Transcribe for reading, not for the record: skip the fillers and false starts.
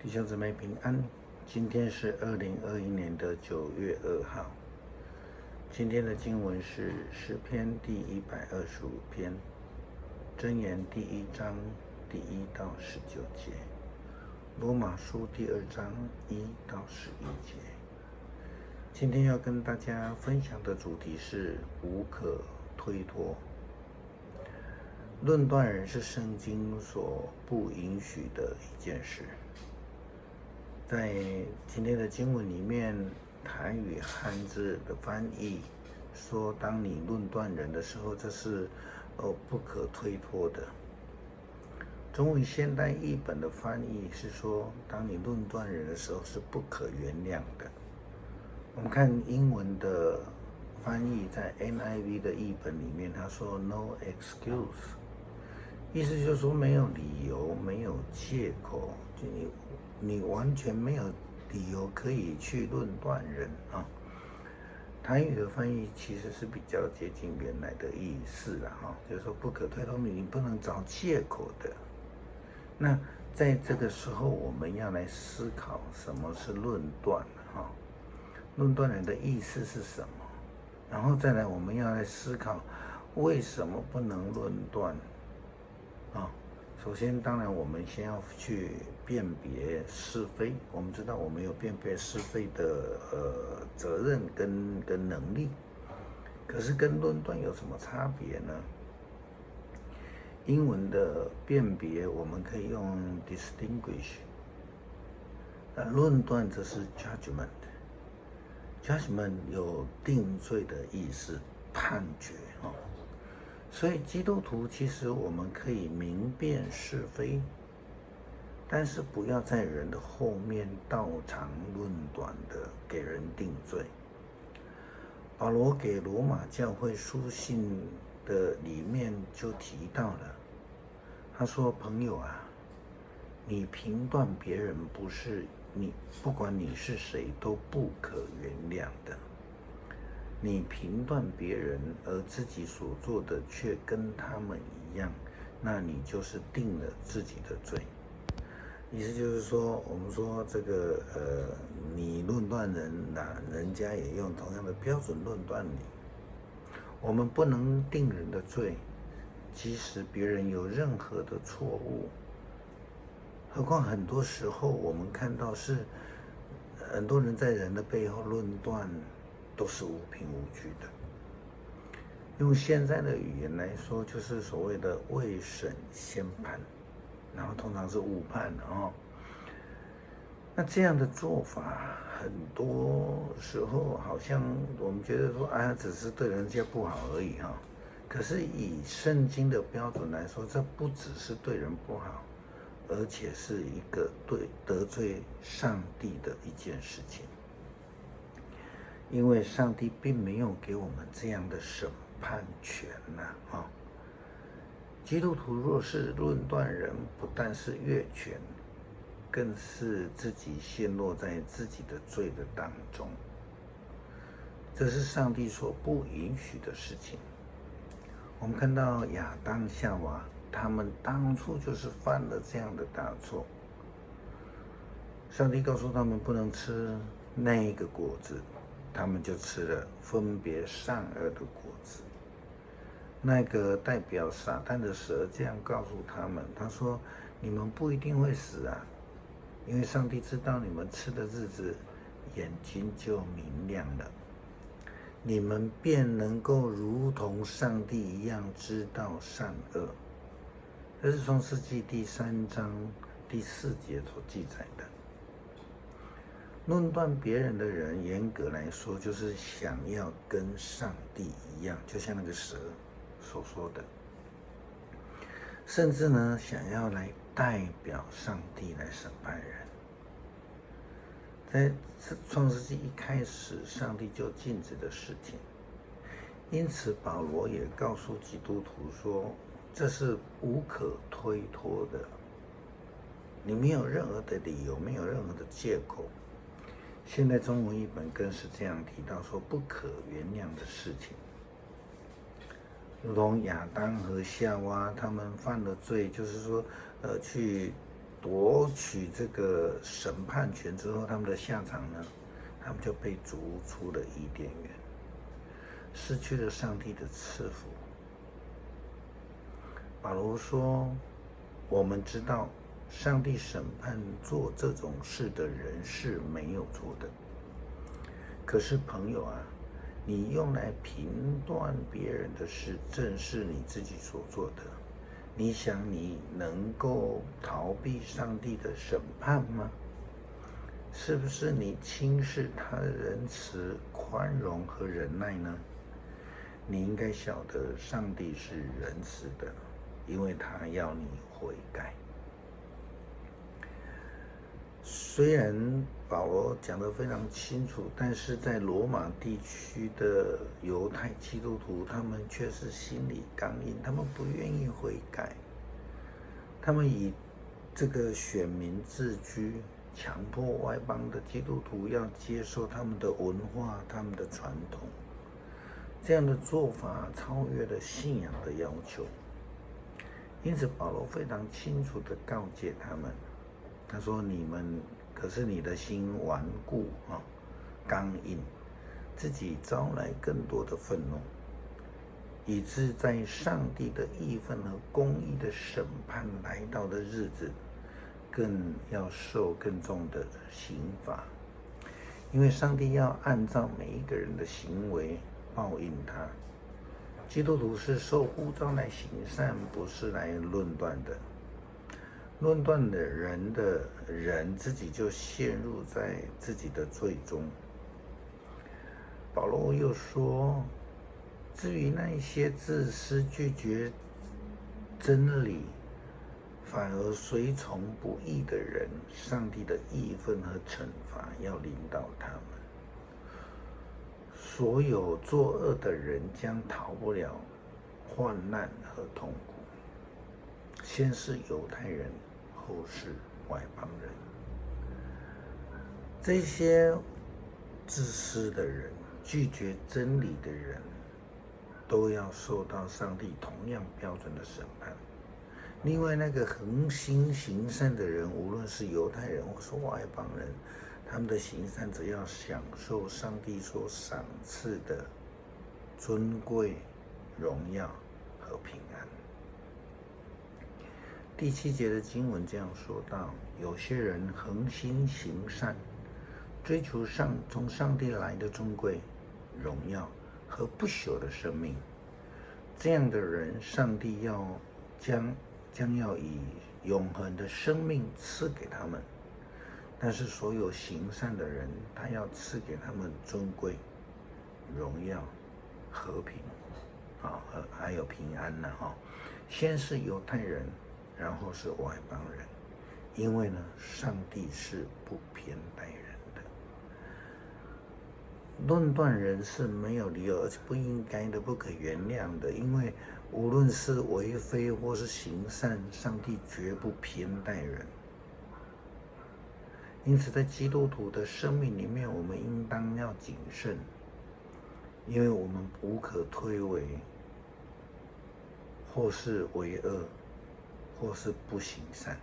弟兄姊妹平安，今天是2021年的9月2号。今天的经文是诗篇第125篇，箴言第1章第1到19节，罗马书第2章1到11节。今天要跟大家分享的主题是无可推脱。论断人是圣经所不允许的一件事。在今天的经文里面，台语汉字的翻译说，当你论断人的时候，这是不可推脱的。中文现代译本的翻译是说，当你论断人的时候是不可原谅的。我们看英文的翻译，在 NIV 的译本里面，他说 No excuse， 意思就是说没有理由，没有借口，就你完全没有理由可以去论断人啊。台语的翻译其实是比较接近原来的意思啦，就是说不可推脱，你不能找借口的。那在这个时候，我们要来思考什么是论断啊？论断人的意思是什么？然后再来，我们要来思考为什么不能论断啊？首先，当然我们先要去辨别是非。我们知道我们有辨别是非的责任跟能力，可是跟论断有什么差别呢？英文的辨别我们可以用 distinguish， 论断则是 judgment。judgment 有定罪的意思，判决哦。所以基督徒其实我们可以明辨是非，但是不要在人的后面道长论短的给人定罪。保罗给罗马教会书信的里面就提到了，他说：“朋友啊，你评断别人不是你，不管你是谁都不可原谅的。你评断别人，而自己所做的却跟他们一样，那你就是定了自己的罪。”意思就是说，我们说这个你论断人，那人家也用同样的标准论断你。我们不能定人的罪，即使别人有任何的错误。何况很多时候我们看到是很多人在人的背后论断，都是无凭无据的。用现在的语言来说，就是所谓的未审先判，然后通常是误判的哦。那这样的做法，很多时候好像我们觉得说，只是对人家不好而已哈。可是以圣经的标准来说，这不只是对人不好，而且是一个得罪上帝的一件事情。因为上帝并没有给我们这样的审判权呐，基督徒若是论断人，不但是越权，更是自己陷落在自己的罪的当中。这是上帝所不允许的事情。我们看到亚当夏娃，他们当初就是犯了这样的大错。上帝告诉他们不能吃那一个果子，他们就吃了分别善恶的果子。那个代表撒旦的蛇这样告诉他们，他说：“你们不一定会死啊，因为上帝知道你们吃的日子，眼睛就明亮了，你们便能够如同上帝一样知道善恶。”这是创世纪第3章第4节所记载的。论断别人的人，严格来说，就是想要跟上帝一样，就像那个蛇所说的，甚至呢，想要来代表上帝来审判人。在创世纪一开始，上帝就禁止的事情，因此保罗也告诉基督徒说，这是无可推脱的，你没有任何的理由，没有任何的借口。现在中文译本更是这样提到说，不可原谅的事情，如同亚当和夏娃他们犯了罪，就是说去夺取这个审判权之后，他们的下场呢？他们就被逐出了伊甸园，失去了上帝的赐福。保罗说：“我们知道，上帝审判做这种事的人是没有错的。可是朋友啊，你用来评断别人的事，正是你自己所做的。你想你能够逃避上帝的审判吗？是不是你轻视他的仁慈、宽容和忍耐呢？你应该晓得，上帝是仁慈的，因为他要你悔改。”虽然保罗讲得非常清楚，但是在罗马地区的犹太基督徒，他们却是心里刚硬，他们不愿意悔改，他们以这个选民自居，强迫外邦的基督徒要接受他们的文化、他们的传统，这样的做法超越了信仰的要求。因此，保罗非常清楚地告诫他们，他说：“可是你的心顽固刚硬，自己招来更多的愤怒，以致在上帝的义分和公义的审判来到的日子，更要受更重的刑罚，因为上帝要按照每一个人的行为报应他。基督徒是受呼召来行善，不是来论断的。论断的人自己就陷入在自己的罪中。”保罗又说：“至于那一些自私拒绝真理，反而随从不义的人，上帝的义分和惩罚要临到他们。所有作恶的人将逃不了患难和痛苦，先是犹太人，后是外邦人。这些自私的人，拒绝真理的人，都要受到上帝同样标准的审判。另外，那个恒心行善的人，无论是犹太人或是外邦人，他们的行善只要享受上帝所赏赐的尊贵、荣耀和平安。”第7节的经文这样说道：“有些人恒心行善，追求从上帝来的尊贵、荣耀和不朽的生命。这样的人，上帝将要以永恒的生命赐给他们。但是所有行善的人，他要赐给他们尊贵、荣耀、和平还有平安先是犹太人，然后是外邦人，因为呢，上帝是不偏待人的。论断人是没有理由，而且不应该的、不可原谅的，因为无论是为非或是行善，上帝绝不偏待人。因此，在基督徒的生命里面，我们应当要谨慎，因为我们无可推诿，或是为恶，或是不行善。